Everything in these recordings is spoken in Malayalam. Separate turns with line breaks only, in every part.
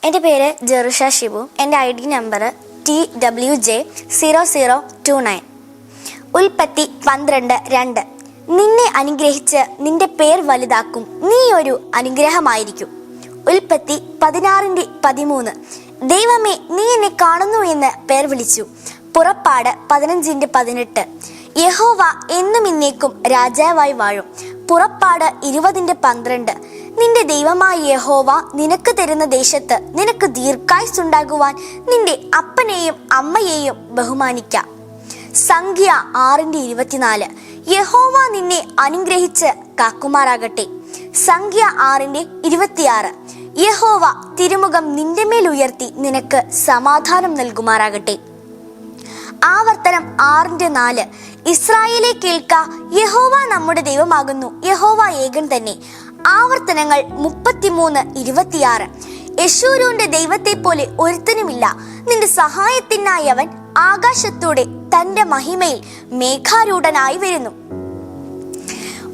എൻ്റെ പേര് ജെറുഷ ഷിബു. എൻ്റെ ID നമ്പർ TWJ0029. ഉൽപ്പത്തി 12:2. നിന്നെ അനുഗ്രഹിച്ച് നിന്റെ പേർ വലുതാക്കും, നീ ഒരു അനുഗ്രഹമായിരിക്കും. ഉൽപ്പത്തി 16:13. ദൈവമേ, നീ എന്നെ കാണുന്നു എന്ന് പേർ വിളിച്ചു. പുറപ്പാട് 15:18. യഹോവ എന്നും ഇന്നേക്കും രാജാവായി വാഴും. പുറപ്പാട് 20:12. നിന്റെ ദൈവമായ യഹോവ നിനക്ക് തരുന്ന ദേശത്ത് നിനക്ക് ദീർഘായുസ്സുണ്ടാകുവാൻ നിന്റെ അപ്പനെയും അമ്മയെയും ബഹുമാനിക്കാം. സംഖ്യ 6:24. യഹോവ നിന്നെ അനുഗ്രഹിച്ച് കാക്കുമാറാകട്ടെ. സംഖ്യ 6:26. യഹോവ തിരുമുഖം നിന്റെ മേൽ ഉയർത്തി നിനക്ക് സമാധാനം നൽകുമാറാകട്ടെ. ആവർത്തനം 6:4. ഇസ്രായേലെ കേൾക്ക, യഹോവ നമ്മുടെ ദൈവമാകുന്നു, യഹോവ ഏകൻ തന്നെ. ആവർത്തനങ്ങൾ 33:26. യെശൂരൂന്റെ ദൈവത്തെ പോലെ ഒരുത്തനുമില്ല, നിന്റെ സഹായത്തിനായി അവൻ ആകാശത്തൂടെ തന്റെ മഹിമയിൽ മേഘാരൂഢനായി വരുന്നു.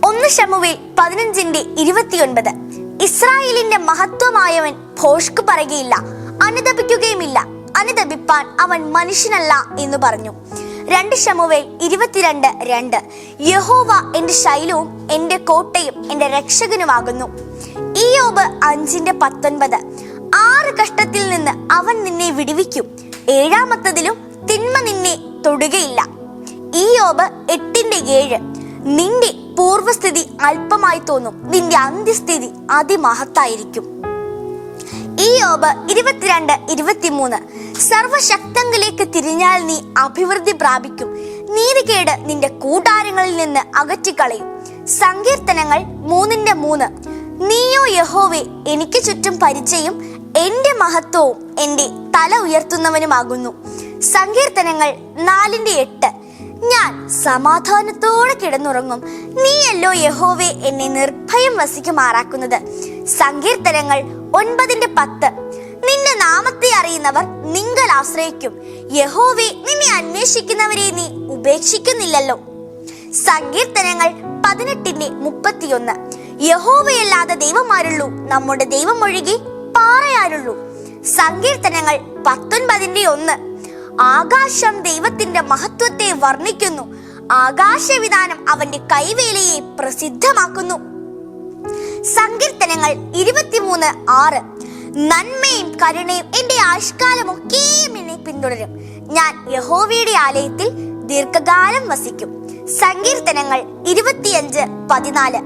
1 ശമൂവേൽ 15:29. ഇസ്രായേലിന്റെ മഹത്വമായവൻ ഭോഷ്ക് പറയുകയില്ല, അനുതപിക്കുകയുമില്ല, അനുതപിപ്പാൻ അവൻ മനുഷ്യനല്ല എന്ന് പറഞ്ഞു. 2 ശമൂവേൽ 22:2. യഹോവ എന്റെ ശൈലവും എന്റെ കോട്ടയും എന്റെ രക്ഷകനുമാകുന്നു. ഇയ്യോബ് 5:19. 6 കഷ്ടത്തിൽ നിന്ന് അവൻ നിന്നെ വിടുവിക്കും, 7-മത്തതിലും തിന്മ നിന്നെ തൊടുകയില്ല. ഇയ്യോബ് 8:7. നിന്റെ പൂർവസ്ഥിതി അല്പമായി തോന്നും, നിന്റെ അന്ത്യസ്ഥിതി അതിമഹത്തായിരിക്കും. ഇയ്യോബ് 22:23. സർവശക്തങ്ങളിലേക്ക് തിരിഞ്ഞാൽ നീ അഭിവൃദ്ധി പ്രാപിക്കും, നീതികേട് നിന്റെ കൂടാരങ്ങളിൽ നിന്ന് അകറ്റിക്കളയും. സങ്കീർത്തനങ്ങൾ 3:3. നീയോ യഹോവേ എനിക്ക് ചുറ്റും പരിചയം, എന്റെ മഹത്വവും എന്റെ തല ഉയർത്തുന്നവനുമാകുന്നു. സങ്കീർത്തനങ്ങൾ 4:8. ഞാൻ സമാധാനത്തോടെ കിടന്നുറങ്ങും, നീയല്ലോ യഹോവേ എന്നെ നിർഭയം വസിക്കുമാറാക്കുന്നത്. സങ്കീർത്തനങ്ങൾ 9:10. നിന്റെ നാമത്തെ അറിയുന്നവർ നിങ്ങൾ ആശ്രയിക്കും, യഹോവേ നിന്നെ അന്വേഷിക്കുന്നവരെ നീ ഉപേക്ഷിക്കുന്നില്ലല്ലോ. സങ്കീർത്തനങ്ങൾ 18:31. യഹോവയല്ലാതെ ദൈവമാരുള്ളൂ, നമ്മുടെ ദൈവം ഒഴികെ പാറയാരുള്ളൂ. സങ്കീർത്തനങ്ങൾ 19:1. ആകാശം ദൈവത്തിന്റെ മഹത്വത്തെ വർണ്ണിക്കുന്നു, ആകാശവിധാനം അവന്റെ കൈവേലയെ പ്രസിദ്ധമാക്കുന്നു. സങ്കീർത്തനങ്ങൾ 23:6. നന്മയും കരുണയും എന്റെ ആയുഷ്കാലമൊക്കെയും എന്നെ പിന്തുടരും, ഞാൻ യഹോവയുടെ ആലയത്തിൽ ദീർഘകാലം വസിക്കും. സങ്കീർത്തനങ്ങൾ 25:14.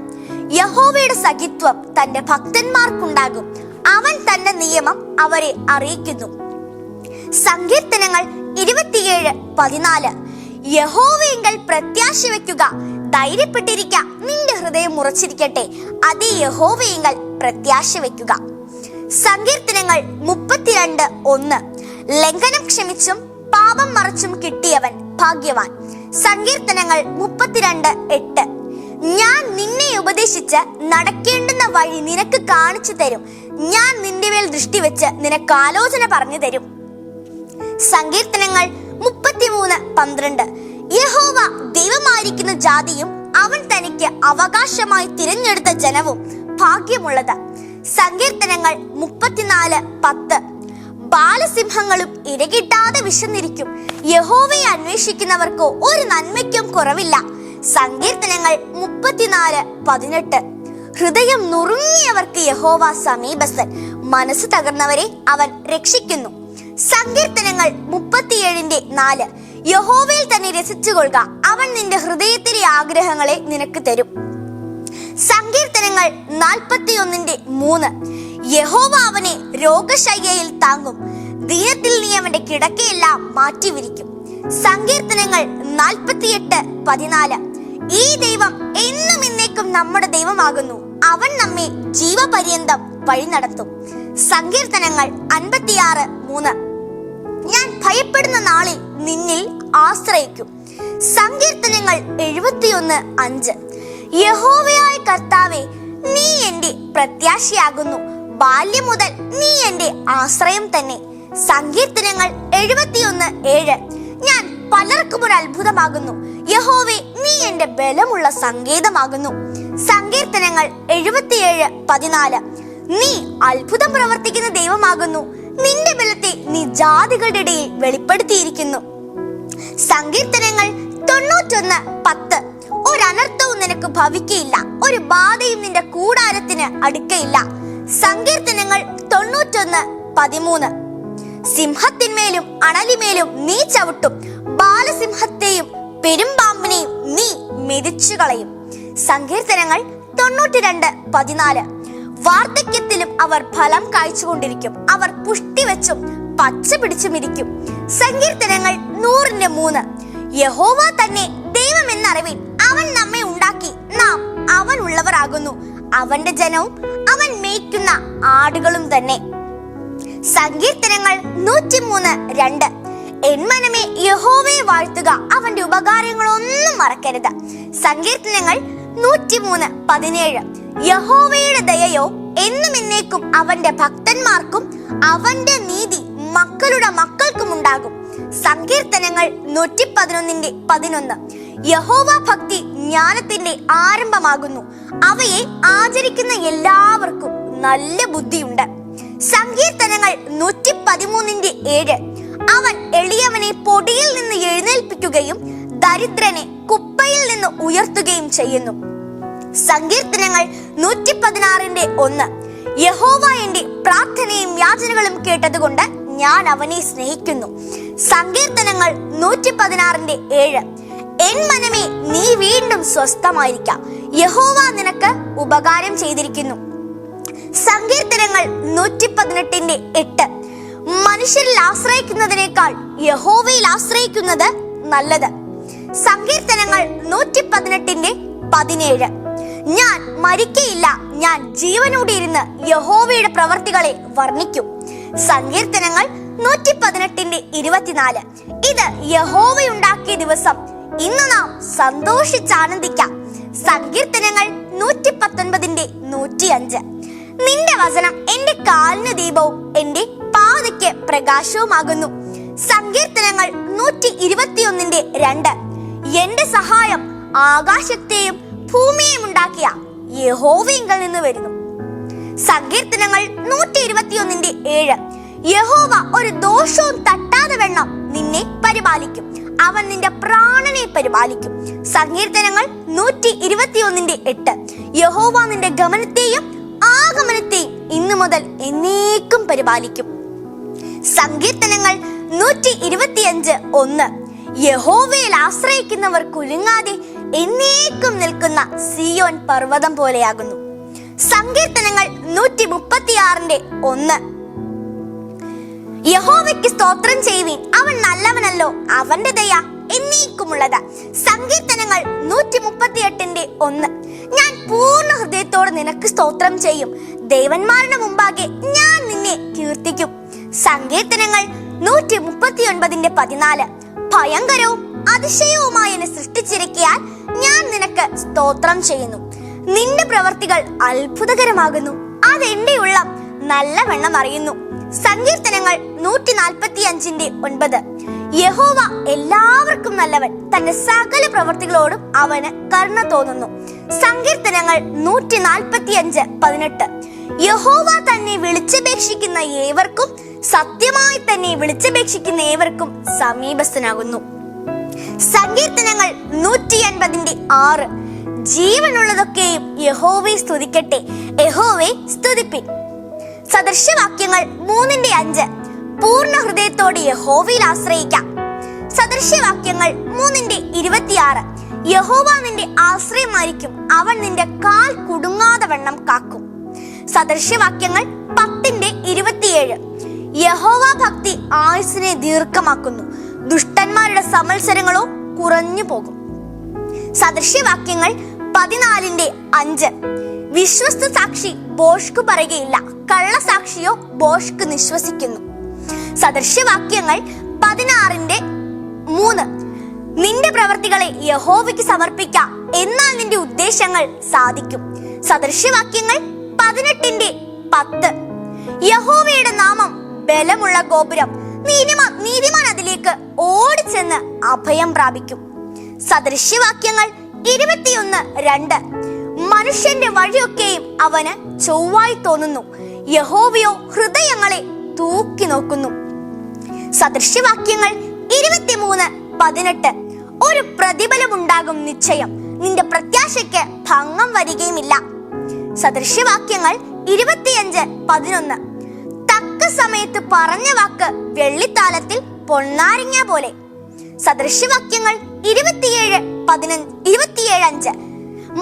യഹോവയുടെ സഖിത്വം തന്റെ ഭക്തന്മാർക്കുണ്ടാകും, അവൻ തന്റെ നിയമം അവരെ അറിയിക്കുന്നു. സങ്കീർത്തനങ്ങൾ 27:14. യഹോവയെങ്കിൽ പ്രത്യാശ വെക്കുക, ധൈര്യപ്പെട്ടിരിക്ക, നിന്റെ ഹൃദയം ഉറച്ചിരിക്കട്ടെ, അതേ യഹോവയെങ്കിൽ പ്രത്യാശ വെക്കുക. സങ്കീർത്തനങ്ങൾ 32:1. ലംഘനം ക്ഷമിച്ചും പാപം മറച്ചും കിട്ടിയവൻ ഭാഗ്യവാൻ. സങ്കീർത്തനങ്ങൾ 32:8. ഞാൻ നിന്നെ ഉപദേശിച്ച് നടക്കേണ്ടുന്ന വഴി നിനക്ക് കാണിച്ചു തരും, ഞാൻ നിന്റെ മേൽ ദൃഷ്ടി വെച്ച് നിനക്ക് ആലോചന പറഞ്ഞു തരും. സങ്കീർത്തനങ്ങൾ 33:12. യഹോവ ദൈവമായിരിക്കുന്ന ജാതിയും അവൻ തനിക്ക് അവകാശമായി തിരഞ്ഞെടുത്ത ജനവും ഭാഗ്യമുള്ളത്. സങ്കീർത്തനങ്ങൾ 34:10. ബാലസിംഹങ്ങളും ഇരകിട്ടാതെ വിശന്നിരിക്കും, യഹോവയെ അന്വേഷിക്കുന്നവർക്കോ ഒരു നന്മയ്ക്കും കുറവില്ല. സങ്കീർത്തനങ്ങൾ 34:18. ഹൃദയം നുറുങ്ങിയവർക്ക് യഹോവ സമീപസ്ഥൻ, മനസ്സ് തകർന്നവരെ അവൻ രക്ഷിക്കുന്നു. സങ്കീർത്തനങ്ങൾ 37:4. യഹോവയിൽ തന്നെ രസിച്ചുകൊള്ളുക, അവൻ നിന്റെ ഹൃദയത്തിലെ ആഗ്രഹങ്ങളെ നിനക്ക് തരും. സങ്കീർത്തനങ്ങൾ 41:3. യഹോവ അവനെ രോഗശയ്യയിൽ താങ്ങും, ദിനത്തിൽ നീ അവന്റെ കിടക്കയെല്ലാം മാറ്റിവിരിക്കും. സങ്കീർത്തനങ്ങൾ 48:14. ഈ ദൈവം എന്നും ഇന്നേക്കും നമ്മുടെ ദൈവമാകുന്നു, അവൻ നമ്മെ ജീവപര്യന്തം വഴി നടത്തും. സങ്കീർത്തനങ്ങൾ 56:3. ഞാൻ ഭയപ്പെടുന്ന നാളിൽ നിന്നിൽ ആശ്രയിക്കും. സങ്കീർത്തനങ്ങൾ 71:5. യഹോവയായ കർത്താവേ, നീ എന്റെ പ്രത്യാശയാകുന്നു, ബാല്യം മുതൽ നീ എന്റെ ആശ്രയം തന്നെ. സങ്കീർത്തനങ്ങൾ 71:7. ഞാൻ പലർക്കും ഒരു അത്ഭുതമാകുന്നു, യഹോവേ നീ എന്റെ ബലമുള്ള സങ്കേതമാകുന്നു. സങ്കീർത്തനങ്ങൾ 77:14. നീ അത്ഭുതം പ്രവർത്തിക്കുന്ന ദൈവമാകുന്നു, നിന്റെ ബലത്തെ നീ ജാതികളുടെ ഇടയിൽ വെളിപ്പെടുത്തിയിരിക്കുന്നു. സങ്കീർത്തനങ്ങൾ 91:10. ഒരനർത്ഥവും നിനക്ക് ഭവിക്കയില്ല, ഒരു ബാധയും നിന്റെ കൂടാരത്തിന് അടുക്കയില്ല. സങ്കീർത്തനങ്ങൾ 91:13. സിംഹത്തിന്മേലും അണലിമേലും നീ ചവിട്ടും, ബാലസിംഹത്തെയും പെരുമ്പാമ്പിനെയും നീ മെതിച്ചു കളയും. സങ്കീർത്തനങ്ങൾ 92:14. വാർദ്ധക്യത്തിലും അവർ ഫലം കായ്ച്ചുകൊണ്ടിരിക്കും, അവർ പുഷ്ടി വെച്ചും പച്ച പിടിച്ചും ഇരിക്കും. സങ്കീർത്തനങ്ങൾ 100:3. യഹോവ തന്നെ ദൈവം എന്നറിവിൻ, അവൻ നമ്മെ ഉണ്ടാക്കി, നാം അവൻ ഉള്ളവരാകുന്നു, അവന്റെ ജനവും അവൻ മേയ്ക്കുന്ന ആടുകളും തന്നെ. സങ്കീർത്തനങ്ങൾ 103:2. എൻ മനമേ യഹോവയെ വാഴ്ത്തുക, അവന്റെ ഉപകാരങ്ങളൊന്നും മറക്കരുത്. സങ്കീർത്തനങ്ങൾ 103:17. യഹോവയുടെ ദയയോ എന്നും എന്നേക്കും അവന്റെ ഭക്തന്മാർക്കും അവന്റെ നീതി മക്കളുടെ മക്കൾക്കും ഉണ്ടാകും. സങ്കീർത്തനങ്ങൾ 111:11. യഹോവ ഭക്തി ജ്ഞാനത്തിന്റെ ആരംഭമാകുന്നു, അവയെ ആചരിക്കുന്ന എല്ലാവർക്കും നല്ല ബുദ്ധിയുണ്ട്. സങ്കീർത്തനങ്ങൾ 113:7. അവൻ എളിയവനെ പൊടിയിൽ നിന്ന് എഴുന്നേൽപ്പിക്കുകയും ദരിദ്രനെ കുപ്പയിൽ നിന്ന് ഉയർത്തുകയും ചെയ്യുന്നു. സങ്കീർത്തനങ്ങൾ 116:1. യഹോവ എന്റെ പ്രാർത്ഥനയും യാചനകളും കേട്ടതുകൊണ്ട് ഞാൻ അവനെ സ്നേഹിക്കുന്നു. സങ്കീർത്തനങ്ങൾ 116:7. എൻ മനമേ നീ വീണ്ടും സ്വസ്ഥമായിരിക്കാം, യഹോവ നിനക്ക് ഉപകാരം ചെയ്തിരിക്കുന്നു. സങ്കീർത്തനങ്ങൾ 118:8. മനുഷ്യരിൽ ആശ്രയിക്കുന്നതിനേക്കാൾ യഹോവയിൽ ആശ്രയിക്കുന്നത് നല്ലത്. സങ്കീർത്തനങ്ങൾ 118:17. ഞാൻ മരിക്കയില്ല, ഞാൻ ജീവനോടെ ഇരുന്ന് യഹോവയുടെ പ്രവർത്തികളെ വർണ്ണിക്കും. സങ്കീർത്തനങ്ങൾ 118:24. ഇത് യഹോവയുണ്ടാക്കിയ ദിവസം, ഇന്ന് നാം സന്തോഷിച്ചാനന്ദിക്കാം. സങ്കീർത്തനങ്ങൾ 119:105. നിന്റെ വചനം എന്റെ കാലിന് ദീപവും എന്റെ പാതയ്ക്ക് പ്രകാശവുമാകുന്നു. സങ്കീർത്തനങ്ങൾ 121:2. എന്റെ സഹായം ആകാശത്തെയും ഭൂമിയെയും ഉണ്ടാക്കിയ യഹോവയിങ്കൽ നിന്ന് വരുന്നു. സങ്കീർത്തനങ്ങൾ 121:7. യഹോവ ഒരു ദോഷവും തട്ടാതെ വണ്ണം നിന്നെ പരിപാലിക്കും, അവൻ നിന്റെ പ്രാണനെ പരിപാലിക്കും. സങ്കീർത്തനങ്ങൾ 121:8. യഹോവ നിന്റെ ഗമനത്തെയും ആഗമനത്തെയും ഇന്നു മുതൽ എന്നേക്കും പരിപാലിക്കും. സങ്കീർത്തനങ്ങൾ 125:1. യഹോവയിൽ ആശ്രയിക്കുന്നവർ കുലുങ്ങാതെ എന്നേക്കും നിൽക്കുന്ന സിയോൻ പർവ്വതം പോലെയാകുന്നു. സങ്കീർത്തനങ്ങൾ 136:1. യഹോവയ്ക്ക് സ്തോത്രം ചെയ്യുവിൻ, അവൻ നല്ലവനല്ലോ, അവന്റെ ദയ എന്നേക്കുമുള്ളത്. സങ്കീർത്തനങ്ങൾ 138:1. ഞാൻ പൂർണ്ണ ഹൃദയത്തോടെ നിനക്ക് സ്തോത്രം ചെയ്യും, ദേവന്മാരുടെ മുമ്പാകെ ഞാൻ നിന്നെ കീർത്തിക്കും. സങ്കീർത്തനങ്ങൾ 139:14. ഭയങ്കരവും അതിശയവുമായി എന്നെ സൃഷ്ടിച്ചിരിക്കയാൽ ഞാൻ നിനക്ക് സ്തോത്രം ചെയ്യുന്നു. നിന്റെ പ്രവർത്തികൾ അത്ഭുതകരമാകുന്നു, അതെന്റെ ഉള്ളം നല്ലവണ്ണം അറിയുന്നു. സങ്കീർത്തനങ്ങൾ 145:9. യഹോവ എല്ലാവർക്കും നല്ലവൻ, തന്റെ സകല പ്രവർത്തികളോടും അവന് കരുണ തോന്നുന്നു. സങ്കീർത്തനങ്ങൾ 145:18. യഹോവ തന്നെ വിളിച്ചപേക്ഷിക്കുന്ന ഏവർക്കും, സത്യമായി തന്നെ വിളിച്ചപേക്ഷിക്കുന്ന ഏവർക്കും സമീപസ്ഥനാകുന്നു. സങ്കീർത്തനങ്ങൾ 180:6. ജീവനുള്ളതൊക്കെയും യഹോവയെ സ്തുതിക്കട്ടെ, യഹോവയെ സ്തുതിപ്പിൻ. സദൃശവാക്യങ്ങൾ 3:5. പൂർണ്ണ ഹൃദയത്തോടെ യഹോവയിൽ ആശ്രയിക്കാം. സദൃശവാക്യങ്ങൾ 3:26. യഹോവ നിന്റെ ആശ്രയമായിരിക്കും, അവൻ നിന്റെ കാൽ കുടുങ്ങാതെ വണ്ണം കാക്കും. സദൃശവാക്യങ്ങൾ 10:27. യഹോവ ഭക്തി ആയുസ്സിനെ ദീർഘമാക്കുന്നു, ദുഷ്ടന്മാരുടെ സംവത്സരങ്ങളോ കുറഞ്ഞു പോകും. സദൃശവാക്യങ്ങൾ 14:5. വിശ്വസ്ത സാക്ഷി ഭോഷ്ക് പറയുകയില്ല, കള്ളസാക്ഷിയോ ഭോഷ്ക് നിശ്വസിക്കുന്നു. സദൃശവാക്യങ്ങൾ 16:3. നിന്റെ പ്രവർത്തികളെ യഹോവയ്ക്ക് സമർപ്പിക്കാം, എന്നാൽ നിന്റെ ഉദ്ദേശങ്ങൾ സാധിക്കും. സദൃശവാക്യങ്ങൾ 18:10. യഹോവയുടെ നാമം ബലമുള്ള ഗോപുരം, നീതിമാൻ അതിലേക്ക് ഓടിച്ചെന്ന് അഭയം പ്രാപിക്കും. സദൃശവാക്യങ്ങൾ 21:2. മനുഷ്യന്റെ വഴിയൊക്കെയും അവന് ചൊവ്വായി തോന്നുന്നു, യഹോവയോ ഹൃദയങ്ങളെ തൂക്കി നോക്കുന്നു. സദൃശ്യവാക്യങ്ങൾ 23:18. ഒരു പ്രതിഫലമുണ്ടാകും നിശ്ചയം, നിന്റെ പ്രത്യാശയ്ക്ക് ഭംഗം വരികയുമില്ല. സദൃശ്യവാക്യങ്ങൾ 25:11. തക്ക സമയത്ത് പറഞ്ഞ വാക്ക് വെള്ളിത്താലത്തിൽ പൊന്നാരിങ്ങ പോലെ. സദൃശ്യവാക്യങ്ങൾ 27:5.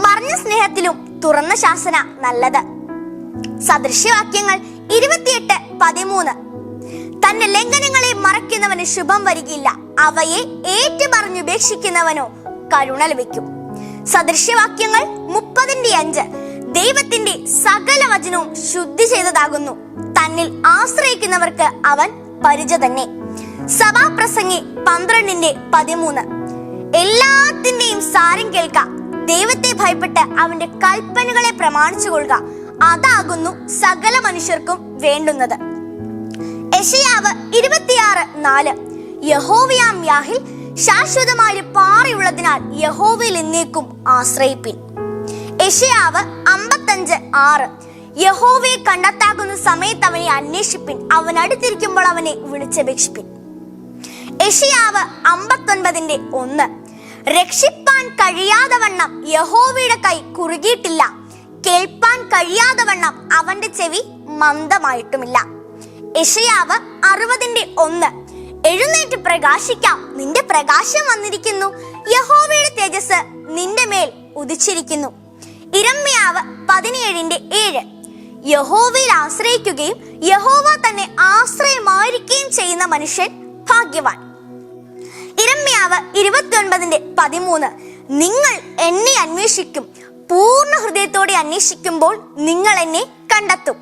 മറഞ്ഞ സ്നേഹത്തിലും തുറന്ന ശാസന നല്ലത്. സദൃശ്യവാക്യങ്ങൾ 28:13. തന്റെ ലംഘനങ്ങളെ മറയ്ക്കുന്നവന് ശുഭം വരികയില്ല, അവയെ ഏറ്റുപറഞ്ഞുപേക്ഷിക്കുന്നവനോ കരുണ ലഭിക്കും. സദൃശ്യവാക്യങ്ങൾ 30:5. ദൈവത്തിന്റെ സകല വചനവും ശുദ്ധി ചെയ്തതാകുന്നു, തന്നിൽ ആശ്രയിക്കുന്നവർക്ക് അവൻ പരിച തന്നെ. സഭാപ്രസംഗി 12:13. എല്ലാത്തിന്റെയും സാരം കേൾക്ക, ദൈവത്തെ ഭയപ്പെട്ട് അവന്റെ കൽപ്പനകളെ പ്രമാണിച്ചു കൊള്ളുക, അതാകുന്നു സകല മനുഷ്യർക്കും വേണ്ടുന്നത്. യെശയ്യാവ് 26:4. യഹോവയാം യാഹിൽ ശാശ്വതമായ പാറയുള്ളതിനാൽ യഹോവയിൽ എന്നേക്കും ആശ്രയിപ്പിൻ. യെശയ്യാവ് 55:6. യഹോവയെ കണ്ടെത്താകുന്ന സമയത്ത് അവനെ അന്വേഷിപ്പിൻ, അവൻ അടുത്തിരിക്കുമ്പോൾ അവനെ വിളിച്ചപേക്ഷിപ്പിൻ. യെശയ്യാവ് 59:1. രക്ഷിപ്പാൻ കഴിയാതെ വണ്ണം യഹോവയുടെ കൈ കുറുകിയിട്ടില്ല, കേൾപ്പാൻ കഴിയാതെ വണ്ണം അവന്റെ ചെവി മന്ദമായിട്ടുമില്ല. യെശയ്യാവ് 60:1. എഴുന്നേറ്റ് പ്രകാശിക്കാം, നിന്റെ പ്രകാശം വന്നിരിക്കുന്നു, യഹോവയുടെ തേജസ് നിന്റെ മേൽ ഉദിച്ചിരിക്കുന്നു. യിരെമ്യാവ് 17:7. യഹോവയിൽ ആശ്രയിക്കുകയും യഹോവ തന്നെ ആശ്രയമായിരിക്കുകയും ചെയ്യുന്ന മനുഷ്യൻ ഭാഗ്യവാൻ. യിരെമ്യാവ് 29:13. നിങ്ങൾ എന്നെ അന്വേഷിക്കും, പൂർണ്ണ ഹൃദയത്തോടെ അന്വേഷിക്കുമ്പോൾ നിങ്ങൾ എന്നെ കണ്ടെത്തും.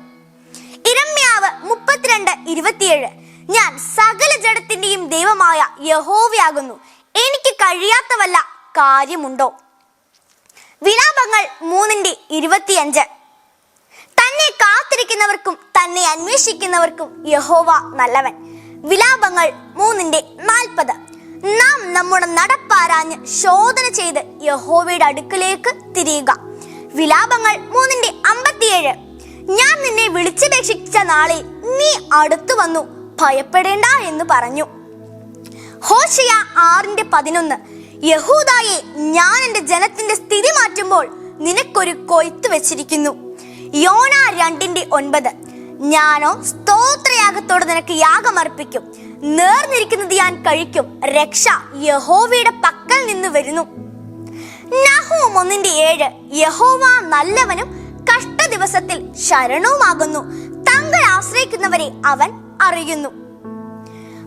യിരെമ്യാവ് 32:27. ഞാൻ സകല ജഡത്തിന്റെയും ദൈവമായ യഹോവയാകുന്നു, എനിക്ക് കഴിയാത്ത വല്ല കാര്യമുണ്ടോ. വിലാപങ്ങൾ 3:25. തന്നെ കാത്തിരിക്കുന്നവർക്കും തന്നെ അന്വേഷിക്കുന്നവർക്കും യഹോവ നല്ലവൻ. വിലാപങ്ങൾ 3:40. നാം നമ്മുടെ നടപ്പാരാഞ്ഞ് ശോധന ചെയ്ത് യഹോവയുടെ അടുക്കലേക്ക് തിരിയുക. വിലാപങ്ങൾ 3:57. ഞാൻ നിന്നെ വിളിച്ചപേക്ഷിച്ച നാളിൽ നീ അടുത്തു വന്നു, ഭയപ്പെടേണ്ട എന്ന് പറഞ്ഞു. ഹോശയ 6:11. യഹൂദായെ, ഞാൻ എന്റെ ജനത്തിന്റെ സ്ഥിതി മാറ്റുമ്പോൾ നിനക്കൊരു കൊയ്ത്ത് വെച്ചിരിക്കുന്നു. യോന 2:9. ഞാനോ സ്തോത്രയാഗത്തോട് നിനക്ക് യാഗമർപ്പിക്കും, നേർന്നിരിക്കുന്നത് ഞാൻ കഴിക്കും, രക്ഷ യഹോവയുടെ പക്കൽ നിന്ന് വരുന്നു. നഹൂം 1:7. യഹോവ നല്ലവനും കഷ്ട ദിവസത്തിൽ ശരണവുമാകുന്നു, തങ്ങൾ ആശ്രയിക്കുന്നവരെ അവൻ അറിയുന്നു.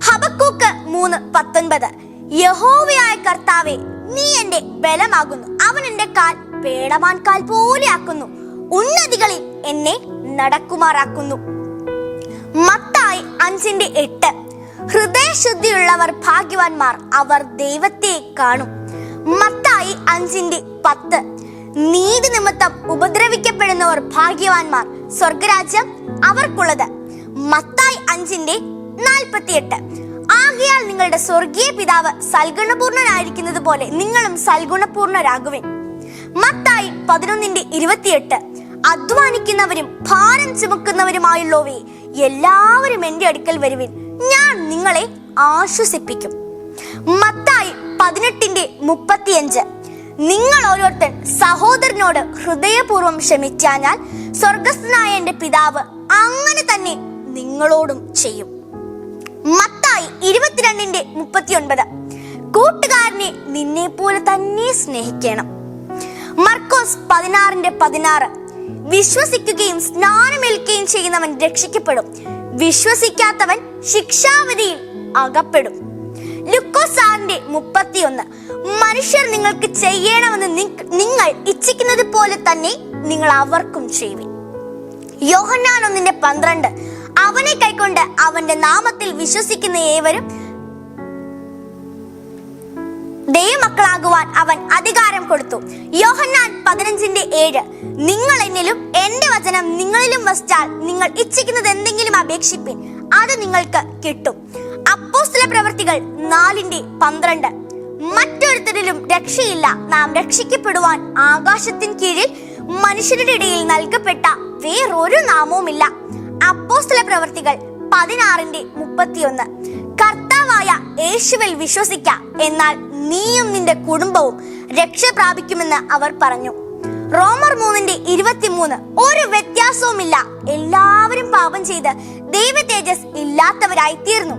ഹബക്കൂക്ക് 3:19. യഹോവയായ കർത്താവേ, നീ എന്റെ ബലമാകുന്നു, അവൻ എന്റെ കാൽ പേടമാൻ കാൽ പോലെ ആക്കുന്നു, ഉന്നതികളിൽ എന്നെ നടക്കുമാറാക്കുന്നു. മത്തായി 5:8. ഹൃദയശുദ്ധിയുള്ളവർ ഭാഗ്യവാന്മാർ, അവർ ദൈവത്തെ കാണും. മത്തായി 5:10. നീതി നിമിത്തം ഉപദ്രവിക്കപ്പെടുന്നവർ ഭാഗ്യവാന്മാർ, സ്വർഗരാജ്യം അവർക്കുള്ളത്. മത്തായി 5:48. ആകയാൽ നിങ്ങളുടെ സ്വർഗീയ പിതാവ് സൽഗുണപൂർണനായിരിക്കുന്നത് പോലെ നിങ്ങളും സൽഗുണപൂർണരാകുവിൻ. മത്തായി 11:28. അധ്വാനിക്കുന്നവരും ഭാരം ചുമക്കുന്നവരുമായുള്ളവേ, എല്ലാവരും എന്റെ അടുക്കൽ വരുവിൻ, ഞാൻ നിങ്ങളെ ആശ്വസിപ്പിക്കും. മത്തായി 18:35. നിങ്ങൾ ഓരോരുത്തൻ സഹോദരനോട് ഹൃദയപൂർവ്വം ക്ഷമിച്ചാൽ സ്വർഗസ്ഥനായ എന്റെ പിതാവ് അങ്ങനെ തന്നെ നിങ്ങളോടും ചെയ്യും. മത്തായി 22:39. കൂട്ടുകാരനെ നിന്നെ പോലെ തന്നെ സ്നേഹിക്കണം. മർക്കോസ് 16:16. വിശ്വസിക്കുകയും സ്നാനമേൽക്കുകയും ചെയ്യുന്നവൻ രക്ഷിക്കപ്പെടും, വിശ്വസിക്കാത്തവൻ ശിക്ഷാവിധിയിൽ അകപ്പെടും. ലൂക്കോസ് 6:31. മനുഷ്യർ നിങ്ങൾക്ക് ചെയ്യണമെന്ന് നിങ്ങൾ ഇച്ഛിക്കുന്നത് പോലെ തന്നെ നിങ്ങൾ അവർക്കും ചെയ്യുവിൻ. യോഹന്നാൻ 1:12. അവനെ കൈക്കൊണ്ട് അവന്റെ നാമത്തിൽ വിശ്വസിക്കുന്ന ഏവരും ദൈവമക്കളാകുവാൻ അവൻ അധികാരം കൊടുത്തു. യോഹന്നാൻ 15:7. നിങ്ങൾ എന്നിലും എന്റെ വചനം നിങ്ങളിലും വസിച്ചാൽ നിങ്ങൾ ഇച്ഛിക്കുന്നത് എന്തെങ്കിലും അപേക്ഷിപ്പിൻ, അത് നിങ്ങൾക്ക് കിട്ടും. അപ്പോസ്തല പ്രവൃത്തികൾ 4:12. മറ്റൊരുത്തരിലും രക്ഷയില്ല, നാം രക്ഷിക്കപ്പെടുവാൻ ആകാശത്തിൻ കീഴിൽ മനുഷ്യരുടെ ഇടയിൽ നൽകപ്പെട്ട വേറൊരു നാമവുമില്ല. അപ്പോസ്തല പ്രവൃത്തികൾ 16:31. കർത്താവായ യേശുവിൽ വിശ്വസിക്ക, എന്നാൽ നീയും നിന്റെ കുടുംബവും രക്ഷ പ്രാപിക്കുമെന്ന് അവർ പറഞ്ഞു. റോമർ 3:23. ഒരു വ്യത്യാസവുമില്ല, എല്ലാവരും പാപം ചെയ്ത് ദൈവ തേജസ് ഇല്ലാത്തവരായി തീർന്നു.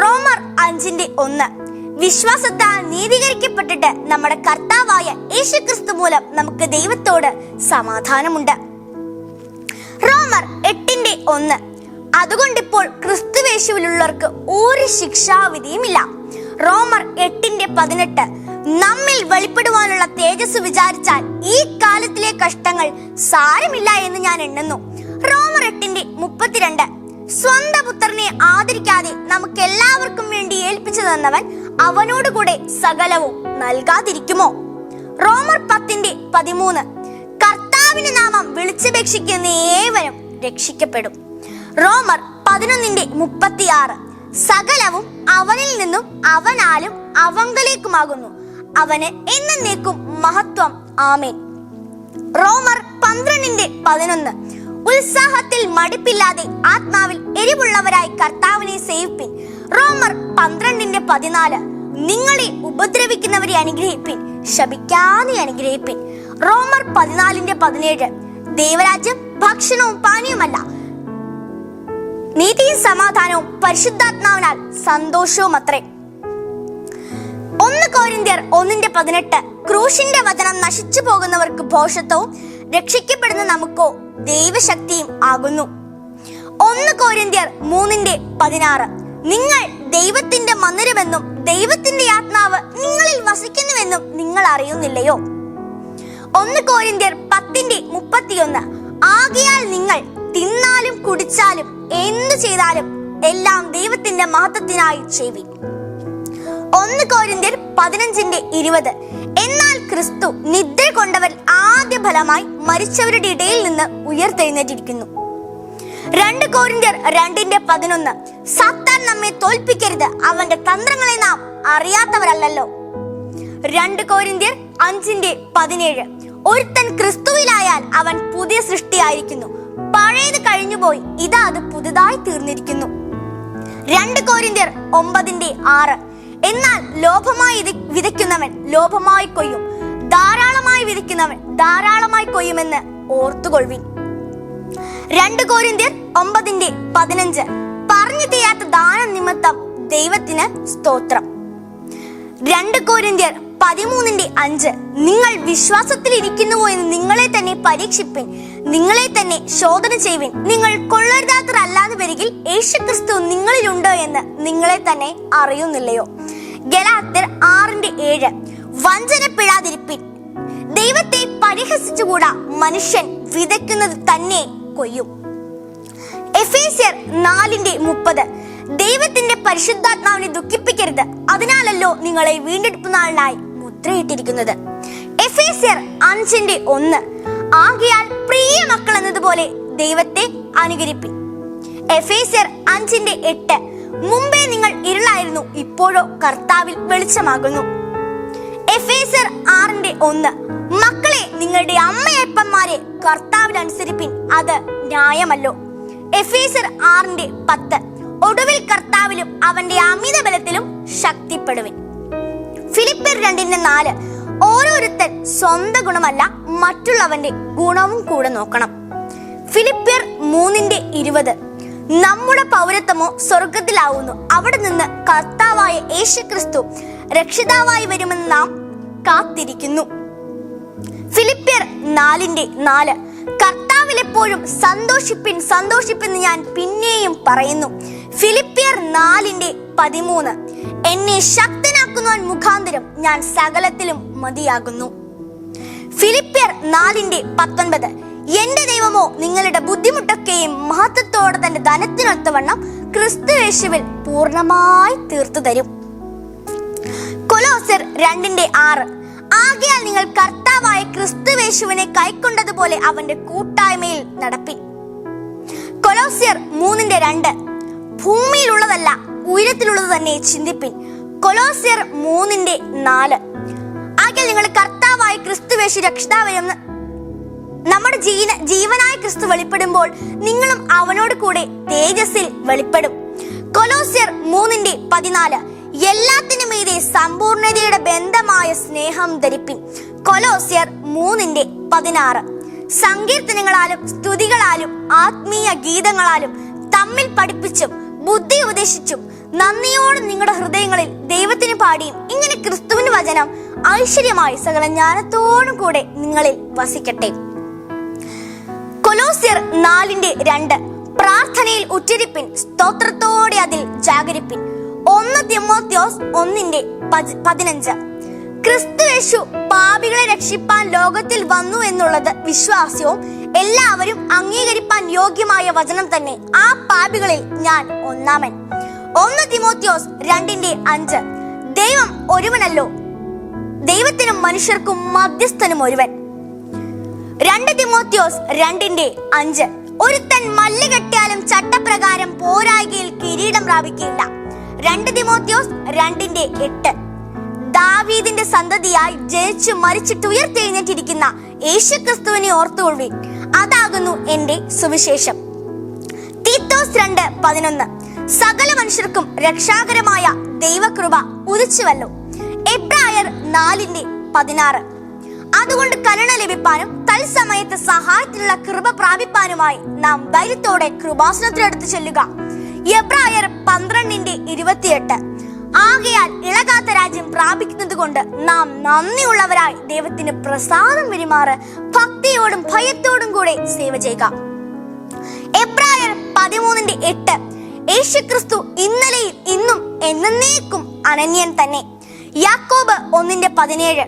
റോമർ 5:1. വിശ്വാസത്താൽ നീതീകരിക്കപ്പെട്ടിട്ട് നമ്മുടെ കർത്താവായ യേശുക്രിസ്തു മൂലം നമുക്ക് ദൈവത്തോട് സമാധാനമുണ്ട്. റോമർ 8:1. അതുകൊണ്ടിപ്പോൾ ക്രിസ്തുവേശുവിലുള്ളവർക്ക് ഒരു ശിക്ഷാവിധിയുമില്ല. റോമർ 8:18. നമ്മിൽ വെളിപ്പെടുവാനുള്ള തേജസ് വിചാരിച്ചാൽ ഈ കാലത്തിലെ കഷ്ടങ്ങൾ സാരമില്ല എന്ന് ഞാൻ എണ്ണുന്നു. റോമർ 8:32. സ്വന്തം പുത്രനെ ആദരിക്കാതെ നമുക്ക് എല്ലാവർക്കും വേണ്ടി ഏൽപ്പിച്ചു തന്നവൻ അവനോടുകൂടെ സകലവും നൽകാതിരിക്കുമോ? റോമർ 10:13. കർത്താവിന്റെ നാമം വിളിച്ചപേക്ഷിക്കുന്ന ഏവരും രക്ഷിക്കപ്പെടും. റോമർ 11:36. സകലവും അവനിൽ നിന്നും അവനാലും അവങ്കലേക്കുമാകുന്നു, അവന് എന്നേക്കും മഹത്വം. ആമേൻ. റോമർ 12:11. ഉത്സാഹത്തിൽ മടിപ്പില്ലാതെ ആത്മാവിൽ എരിവുള്ളവരായി കർത്താവിനെ സേവിപ്പിൻ. റോമർ 12:14. നിങ്ങളെ ഉപദ്രവിക്കുന്നവരെ അനുഗ്രഹിപ്പിൻ, ശപിക്കാതെ അനുഗ്രഹിപ്പിൻ. റോമർ 14:17. ദൈവരാജ്യം ഭക്ഷണവും പാനീയവുമല്ല, നീതിയും സമാധാനവും പരിശുദ്ധാത്മാവിനാൽ സന്തോഷവും അത്രേ. 1 കൊരിന്ത്യർ 1:18. ക്രൂശിന്റെ വചനം നശിച്ചു പോകുന്നവർക്ക് ഭോഷത്വവും രക്ഷിക്കപ്പെടുന്ന നമുക്കോ ദൈവശക്തിയും ആകുന്നു. 1 കൊരിന്ത്യർ 3:16. നിങ്ങൾ ദൈവത്തിന്റെ മന്ദിരമെന്നും ദൈവത്തിന്റെ ആത്മാവ് നിങ്ങളിൽ വസിക്കുന്നുവെന്നും നിങ്ങൾ അറിയുന്നില്ലയോ? 1 കൊരിന്ത്യർ 10:31. ആകയാൽ നിങ്ങൾ തിന്നാലും കുടിച്ചാലും എന്തു ചെയ്താലും എല്ലാം ദൈവത്തിന്റെ മഹത്വത്തിനായി ചെയ്യുവിൻ. 1 കൊരിന്ത്യർ 15:20. എന്നാൽ ക്രിസ്തു നിദ്ര കൊണ്ടവർ ആദ്യ ഫലമായി മരിച്ചവരുടെ ഇടയിൽ നിന്ന് ഉയർത്തെഴുന്നേറ്റിരിക്കുന്നു. 2 കൊരിന്ത്യർ 2:11. സാത്താൻ നമ്മെ തോൽപ്പിക്കരുത്, അവന്റെ തന്ത്രങ്ങളെ നാം അറിയാത്തവരല്ലോ. 2 കൊരിന്ത്യർ 5:17. ഒരുത്തൻ ക്രിസ്തുവിലായാൽ അവൻ പുതിയ സൃഷ്ടിയായിരിക്കുന്നു, പഴയത് കഴിഞ്ഞുപോയി, ഇതാ അത് പുതുതായി തീർന്നിരിക്കുന്നു. 2 കൊരിന്ത്യർ 9:6. എന്നാൽ ലോഭമായി വിതയ്ക്കുന്നവൻ ലോഭമായി കൊയ്യും, ധാരാളമായി വിതയ്ക്കുന്നവൻ ധാരാളമായി കൊയ്യുമെന്ന് ഓർത്തുകൊള്ളുവിൻ. 2 കൊരിന്ത്യർ 9:15. പറഞ്ഞു തീരാത്ത ദാനം നിമിത്തം ദൈവത്തിന് സ്തോത്രം. 2 കൊരിന്ത്യർ 13:5. നിങ്ങൾ വിശ്വാസത്തിൽ ഇരിക്കുന്നുവോ എന്ന് നിങ്ങളെ തന്നെ പരീക്ഷിപ്പിൻ, നിങ്ങളെ തന്നെ ശോധന ചെയ്യുവിൻ. നിങ്ങൾ കൊള്ളരുതാത്തവരല്ലാതെ വരികിൽ യേശുക്രിസ്തു നിങ്ങളിലുണ്ടോ എന്ന് നിങ്ങളെ തന്നെ അറിയുന്നില്ലയോ? ഗലാത്യർ 6:7. വഞ്ചനപ്പെടാതിരിപ്പിൻ, ദൈവത്തെ പരിഹസിച്ചുകൂടാ, മനുഷ്യൻ വിതയ്ക്കുന്നത് തന്നെ കൊയ്യും. എഫേസ്യർ 4:30. ദൈവത്തിന്റെ പരിശുദ്ധാത്മാവിനെ ദുഃഖിപ്പിക്കരുത്, അതിനാലല്ലോ നിങ്ങളെ വീണ്ടെടുപ്പ് നാളിനായി മുദ്രയിട്ടിരിക്കുന്നത്. എഫേസ്യർ 5:1. ആകയാൽ പ്രിയ മക്കൾ എന്നതുപോലെ ദൈവത്തെ അനുകരിപ്പിൻ. എഫേസ്യർ 5:8. മുമ്പേ നിങ്ങൾ ഇരുളായിരുന്നു, ഇപ്പോഴോ കർത്താവിൽ വെളിച്ചമാകുന്നു. എഫേസ്യർ 6:1. മക്കളെ, നിങ്ങളുടെ അമ്മയപ്പന്മാരെ കർത്താവിൽ അനുസരിപ്പിൻ, അത് ന്യായമല്ലോ. എഫേസ്യർ 6:10. ഒടുവിൽ കർത്താവിലും അവന്റെ അമിത ബലത്തിലും ശക്തിപ്പെടുവിൻ. ഫിലിപ്പിയർ 2:4. ഓരോരുത്തൻ സ്വന്തം ഗുണമല്ല മറ്റുള്ളവന്റെ ഗുണവും കൂടെ നോക്കണം. ഫിലിപ്പിയർ 3:20. നമ്മുടെ പൗരത്വമോ സ്വർഗത്തിലാവുന്നു, അവിടെ നിന്ന് കർത്താവായ യേശുക്രിസ്തു രക്ഷിതാവായി വരുമെന്ന് നാം കാത്തിരിക്കുന്നു. ഫിലിപ്പിയർ 4:4. കർത്താവിൽ എപ്പോഴും സന്തോഷിപ്പിൻ സന്തോഷിപ്പിൻ ഞാൻ പിന്നെയും പറയുന്നു. ഫിലിപ്പിയർ 4:13. എന്നെ ശക്തനാക്കുന്നവൻ മുഖാന്തരം ഞാൻ സകലത്തിലും മതിയാകുന്നു. ഫിലിപ്പിയർ 4:19. എന്റെ ദൈവമോ നിങ്ങളുടെ ബുദ്ധിമുട്ടൊക്കെയും മഹത്വത്തോടെ തന്റെ ധനത്തിനൊത്തവണ്ണം ക്രിസ്തു യേശുവിൽ പൂർണ്ണമായി തീർത്തു തരും. കൊലോസ്യർ 2:6. ആകയാൽ നിങ്ങൾ കർത്താവായ ക്രിസ്തു യേശുവിനെ കൈക്കൊണ്ടതുപോലെ അവന്റെ കൂട്ടായ്മയിൽ നടപ്പിൻ. കൊലോസ്യർ 3:2. ഭൂമിയിലുള്ളതല്ല ഉയരത്തിലുള്ളത് തന്നെ ചിന്തിപ്പിൻ. കൊലോസ്യർ 3:4. ആകയാൽ നിങ്ങൾ കർത്താവായ ക്രിസ്തു യേശു രക്ഷിതാവെന്ന് നമ്മുടെ ജീവനായ ക്രിസ്തു വെളിപ്പെടുമ്പോൾ നിങ്ങളും അവനോട് കൂടെ തേജസ്സിൽ വെളിപ്പെടും. കൊലോസ്യർ 3:14 എല്ലാത്തിനും മീതെ സമ്പൂർണതയുടെ ബന്ധമായ സ്നേഹം ധരിപ്പിൻ. കൊലോസ്യർ 3:16 സങ്കീർത്തനങ്ങളാലും സ്തുതികളാലും ആത്മീയ ഗീതങ്ങളാലും തമ്മിൽ പഠിപ്പിച്ചും ബുദ്ധി ഉപദേശിച്ചും നന്ദിയോടെ നിങ്ങളുടെ ഹൃദയങ്ങളിൽ ദൈവത്തിന് പാടിയും ഇങ്ങനെ ക്രിസ്തുവിന്റെ വചനം ഐശ്വര്യമായി സകല ജ്ഞാനത്തോടും കൂടെ നിങ്ങളിൽ വസിക്കട്ടെ. കൊലോസ്യർ 4:2 പ്രാർത്ഥനയിൽ ഉറ്റരിപ്പിൻ, സ്തോത്രത്തോടെ അതിൽ ജാഗരിപ്പിൻ. 1 തിമോഥെയോസ് 1:15 ക്രിസ്തു യേശു പാപികളെ രക്ഷിപ്പാൻ ലോകത്തിൽ വന്നു എന്നുള്ളത് വിശ്വാസവും എല്ലാവരും അംഗീകരിപ്പാൻ യോഗ്യമായ വചനം തന്നെ. ആ പാപികളിൽ ഞാൻ ഒന്നാമൻ. 1 തിമോഥെയോസ് 2:5 ദൈവം ഒരുവനല്ലോ, ദൈവത്തിനും മനുഷ്യർക്കും മധ്യസ്ഥനും ഒരുവൻ. 2 തിമോഥെയോസ് 2:5 ഒരുത്തൻ മല്ല് കെട്ടിയാലും ചട്ടപ്രകാരം പോരായ്കയിൽ കിരീടം പ്രാപിക്കില്ല. 2 തിമോഥെയോസ് 2:8 ദാവീദിന്റെ സന്തതിയായി ജനിച്ചു മരിച്ചിട്ട് ഉയർത്തെഴുന്നേറ്റിരിക്കുന്ന യേശുക്രിസ്തുവിനെ ഓർത്തുകൊള്ളുവിൻ, അതാകുന്നു എന്റെ സുവിശേഷം. തീത്തോസ് 2:11 സകല മനുഷ്യർക്കും രക്ഷാകരമായ ദൈവകൃപ ഉദിച്ചുവല്ലോ. എബ്രായർ 4:16 അതുകൊണ്ട് കരുണ ലഭിപ്പാനും തത്സമയത്ത് സഹായത്തിനുള്ള കൃപ പ്രാപിപ്പാനുമായി നാം ധൈര്യത്തോടെ കൃപാസനത്തിനടുത്ത് ചെല്ലുക. എബ്രായർ 12:28 ആകയാൽ ഇളകാത്ത രാജ്യം പ്രാപിക്കുന്നത് കൊണ്ട് നാം നന്ദിയുള്ളവരായി ദൈവത്തിന് പ്രസാദം പെരുമാറ് ഭക്തിയോടും ഭയത്തോടും കൂടെ സേവ ചെയ്യുക. എബ്രായർ 13:8 യേശുക്രിസ്തു ഇന്നലെയും ഇന്നും എന്നേക്കും അനന്യൻ തന്നെ. യാക്കോബ് 1:17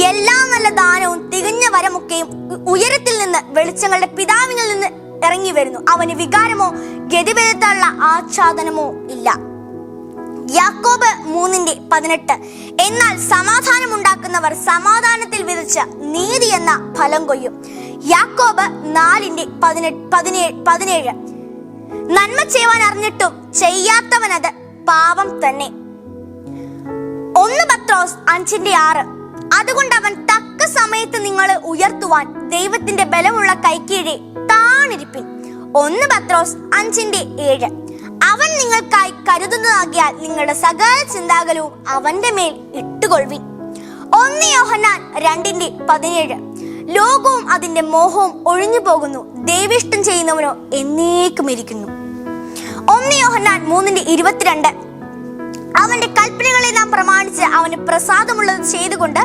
എല്ലാ നല്ല ദാനവും തികഞ്ഞ വരമൊക്കെയും ഉയരത്തിൽ നിന്ന് വെളിച്ചങ്ങളുടെ പിതാവിൽ നിന്ന് ഇറങ്ങി വരുന്നു, അവന് വികാരമോ ഗതിഭേദത്താലുള്ള ആച്ഛാദനമോ ഇല്ല. യാക്കോബ് 3:18 എന്നാൽ സമാധാനം ഉണ്ടാക്കുന്നവർ സമാധാനത്തിൽ വിതച്ച നീതി എന്ന ഫലം കൊയ്യും. യാക്കോബ് 4:17 നന്മ ചെയ്യുവാൻ അറിഞ്ഞിട്ടും ചെയ്യാത്തവനത് പാപം തന്നെ. 1 പത്രോസ് 5:6 അതുകൊണ്ട് അവൻ തക്ക സമയത്ത് നിങ്ങളെ ഉയർത്തുവാൻ ദൈവത്തിന്റെ ബലമുള്ള കൈക്കീഴെ താണിരിപ്പിൻ. 1 പത്രോസ് 5:7 അവൻ നിങ്ങൾക്കായി കരുതുന്നതാകിയാൽ നിങ്ങളുടെ സകല ചിന്താകുലവും അവന്റെ മേൽ ഇട്ടുകൊള്ളുവിൻ. 1 യോഹന്നാൻ 2:17 ലോകവും അതിന്റെ മോഹവും ഒഴിഞ്ഞു പോകുന്നു, ദൈവേഷ്ടം ചെയ്യുന്നവനോ എന്നേക്കും ഇരിക്കുന്നു. 1 യോഹന്നാൻ 3:22 അവന്റെ കൽപ്പനകളെ നാം പ്രമാണിച്ച് അവന് പ്രസാദമുള്ളത് ചെയ്തുകൊണ്ട്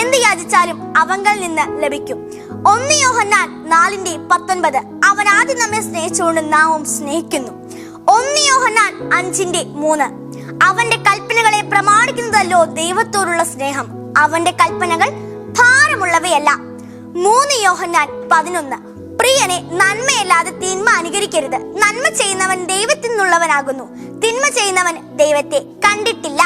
എന്ത് യാചിച്ചാലും അവങ്കിൽ നിന്ന് ലഭിക്കും. 1 യോഹന്നാൻ 4:19 അവൻ ആദ്യം നമ്മെ സ്നേഹിച്ചുകൊണ്ട് നാമും സ്നേഹിക്കുന്നു. 1 യോഹന്നാൻ 5:3 അവന്റെ കൽപ്പനകളെ പ്രമാണിക്കുന്നതല്ലോ ദൈവത്തോടുള്ള സ്നേഹം, അവന്റെ കൽപ്പനകൾ ഭാരമുള്ളവയല്ല. 3 യോഹന്നാൻ 11 പ്രിയനെ നന്മയല്ലാതെ തിന്മ അനുകരിക്കരുത്, നന്മ ചെയ്യുന്നവൻ ദൈവത്തിൽ നിന്നുള്ളവനാകുന്നു, തിന്മ ചെയ്യുന്നവൻ ദൈവത്തെ കണ്ടിട്ടില്ല.